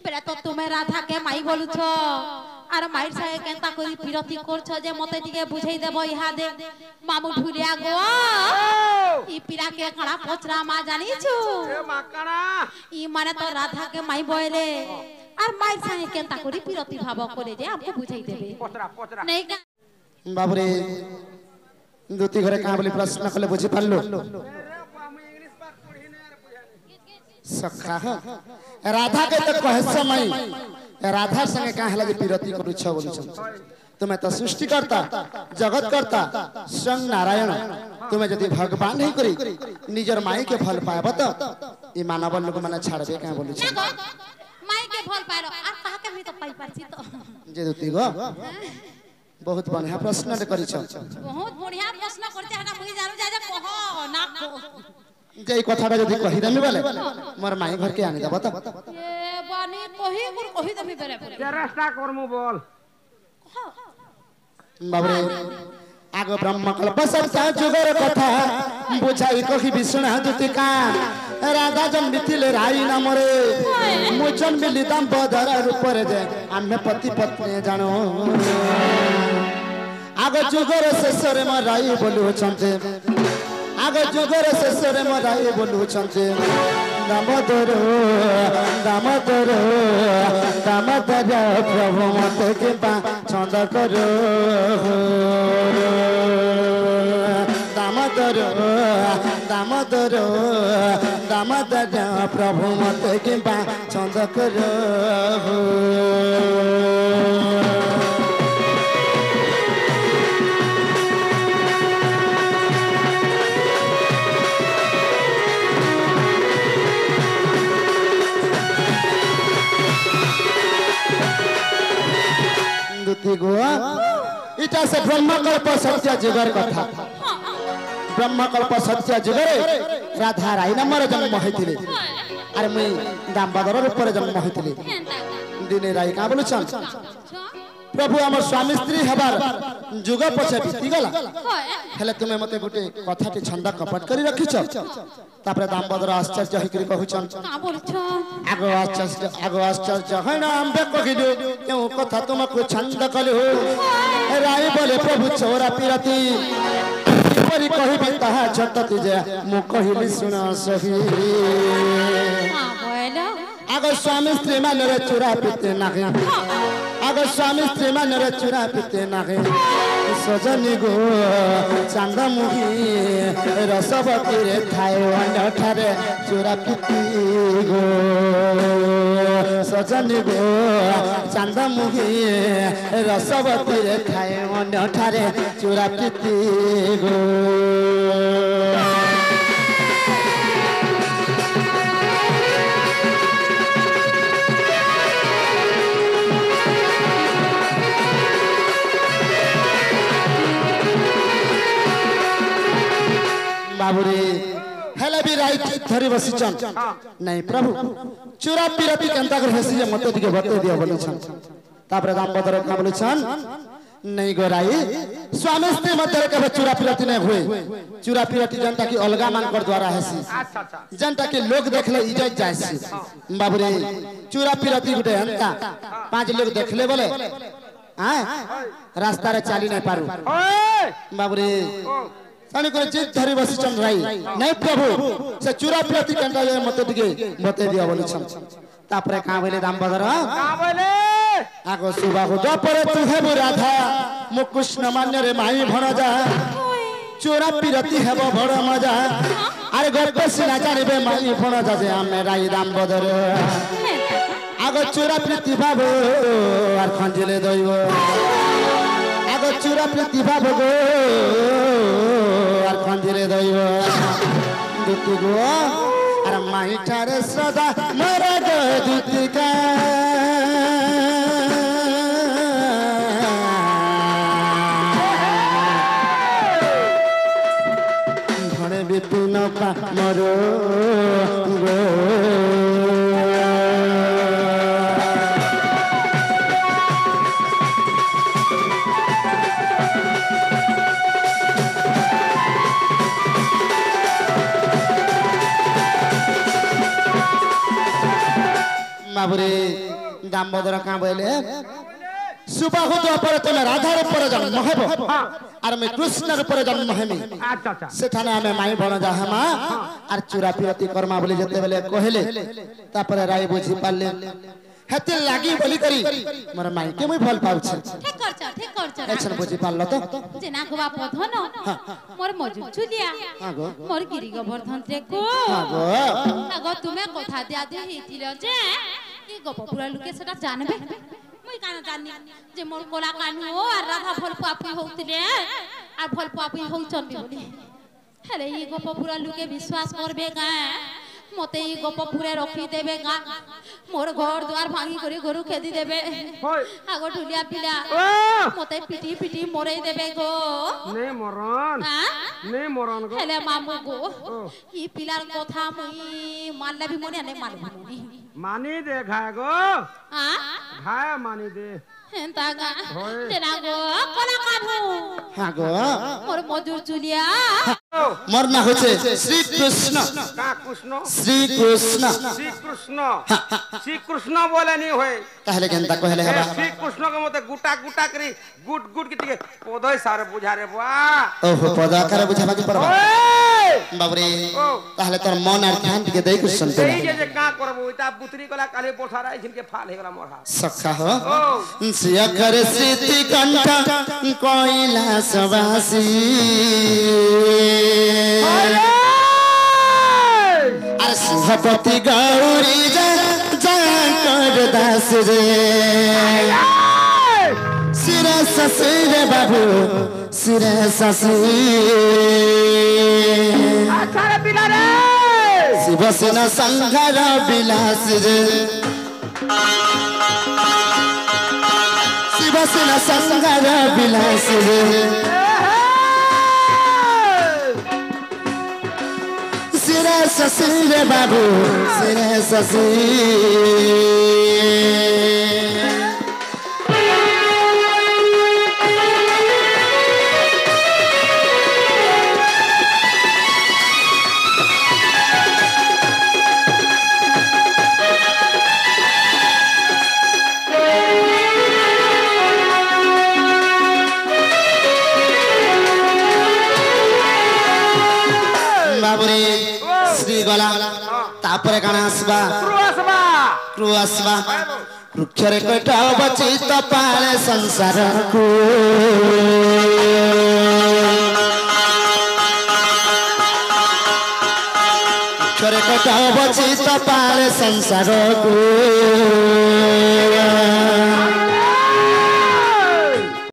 পেরা তো তুমি রাধা কে মাই বলুছ আর মাইর সাথে কেনতা করি বিরতি করছ যে মতে টিকে বুঝাই দেব ইহা দে মামু ঢুলিয়া গো ই পিরা কে কাড়া পচরা মা জানিছু এ মা কাড়া ই মানে তো রাধা কে মাই বইলে আর মাইর সাথে কেনতা করি বিরতি ভাব করে যে আমকে বুঝাই দেবে পচরা পচরা নেই কা বাবুরে দুটি ঘরে কাঁ বলি প্রশ্ন কলে বুঝি পারলো इंग्लिश पाक पढ़ी ने यार बुझानी सखा राधा के तो कहे समय राधा संगे काहे लगे विरति करूछ बोलछ तुम्हें तो सृष्टि करता जगत करता संग नारायण तुम्हें यदि भगवान नहीं करी निजर माई के फल पाएब तो ई मानव लोग माने छाड़बे काहे बोलछ ना गो माई के फल पारो आ कहा के भी तो पाई पारछि तो जे दुती गो बहुत बढ़िया प्रश्न करिछ बहुत बढ़िया प्रश्न करते हना मुई जानू जा जा कहो ना को जे ई कथाटा यदि कहि देमी बोले मोर माई घर के आनी देब तो ए बानी कही दमी बेरे के रास्ता करमु बोल बाबरे आगो ब्रह्म कल्प सत्य जुगर कथा बुझाई कहि विष्णु दुति का राधा जन्मिथिले राई नामरे मुचन मिली दाम बदर रूप रे जे आमे पति पत्नी जानो आगो जुगर शेषरे म राई बोलु छन्ते आगो जुगर शेषरे म राई बोलु छन्ते दामोदर दामोदर दामोदर प्रभु मते के छंद करो दामोदर दामोदर दामोदर प्रभु मते के छंद करो इटा से ब्रह्मकल्प सत्य जुगर कथा ब्रह्मकल्प सत्य जुगरे राधा राई नामर जन्म होइतिले अरे मुई दामोदर रूप रे जन्म होइतिले दिने राई का बोलछन प्रभु हमर स्वामी स्त्री हबार जुग पछे बीती गला हेले तुमे मते गुटे कथाटी छंद कपट करी रखिछ तापर दामोदर आश्चर्य होइकरी कहउछन का बोलछ आगो आश्चर्य हैना आंबे कहिलु केउ कथा तुमको छंद कलु राई बोले प्रभु छोरा पिरती परी कहिबी ताहा छतति जे मु कहिली सुना सही हां बोलो आगो स्वामी स्त्री मानरे चुरा पिते नागे आगो स्वामी स्त्री मानरे चुरा पिते नागे सजनी गो चांद मुही रसवती रे थाए अनठारे चुरा पिती गो सजनी गो चांद मुही रसवती रे थाए अनठारे चुरा पिती गो बाबुरे हेले भी राइट धरी बसिचन नहीं प्रभु चुरा पिरती केनता कर हसी मते दिके बते दिया बोलछन तापर दामोदर का बोलछन नहीं गोराई स्वामी स्त्री मते के चुरा पिरती नहीं हुए चुरा पिरती जनता की अलगा मान कर द्वारा हसी अच्छा अच्छा जनता के लोग देखले इज्जत जायसी बाबुरे चुरा पिरती गुटे हंता पांच लोग देखले बोले हां रास्ता रे चाली नहीं पारू ओए बाबुरे सानी को जिद धरी बसिचन राई नहीं प्रभु से चुरा प्रति कंटा ये मते दिगे मते दिया बोलछन तापरे का बोले दामोदर का बोले आगो सुबा हो जपरे तू हे राधा मु कृष्ण मान्य रे माई भणजा चुरा पिरती हेबो बड़ मजा अरे गप सिना जानिबे माई भणजा जे आमे राई दामोदर आगो चुरा प्रति बाबू आर खंजिले दइबो आगो चुरा प्रति बाबू गो आर खंजिले दइबो दुती गो आर माई ठारे सदा मरा गो दुती का घरे बिपिन पा मरो गो बाबुरे दामोदर का बोले सुबाहु द्वापर तुम राधा रूप जन्म हेब और मैं कृष्ण रूप जन्म हेमी अच्छा अच्छा सेठाने आमे माई बन जाहमा और चुरा पिरती कर्मा बोली जते बेले कहले तापर राय बुझी पाले हेते लागी बोली करी मोर माई के मुई भल पाउछ ठीक करछ एछन बुझी पाललो तो जे ना गोबा पधन मोर मजू चुलिया हां गो मोर गिरी गोवर्धन रे को हां गो আগো তুমি কথা দিয়া দি হিতিল যে কি গোপপুরা লোকে সেটা জানবে মুই কান জানি যে মোর কোলা কানু আর রাধা ফল পাপি হউতিলে আর ফল পাপি হউচন্তি বলি হেলে এই গোপপুরা লোকে বিশ্বাস করবে গা মতে এই গোপপুরে রখি দেবে গা মোর ঘর দুয়ার ভাঙি করে গরু খেদি দেবে আগো ঢুলিয়া পিলা মতে পিটি পিটি মরেই দেবে গো নে মরণ গো হেলে মামু গো ই পিলার কথা মুই মানলে বি মনে নে মানবি মানি দে ঘায় গো ঘায় মানি দে হেন্তা গা তেনা গো কোলা কানু हां गो মোর মজুর চুলিয়া मोर ना होছে श्री कृष्ण का कृष्ण श्री कृष्ण श्री कृष्ण बोले नहीं होए कहले केनता कहले हेबा श्री कृष्ण के मते गुटा गुटा करी गुट गुट के टिके पदय सारे बुझा रे बुआ ओहो पदा करे बुझाबा की परबा बाबरे ताहले तोर मन आर ध्यान के देई कृष्ण तो এই যে কা করব ওইটা বুতরি কলা কালে পোঠারা ইনকে ফাল हे गला मोर हाथ सखा हो सिया करे स्थिति कंठा कोइला सवासी अरे सिंहपति गौरी जा कर दास रे सिरे ससुरे बाबू सिरे ससु अच्छा रे पिला रे शिवसेना संघार विलास रे शिवसेना संघार विलास रे सिरे ससुरे बाबू सिरे ससु बाबुरे श्री गला तापरे काना आसबा क्रू आसबा वृक्षरे कटा बची तपाले संसार को वृक्षरे कटा बची तपाले संसार को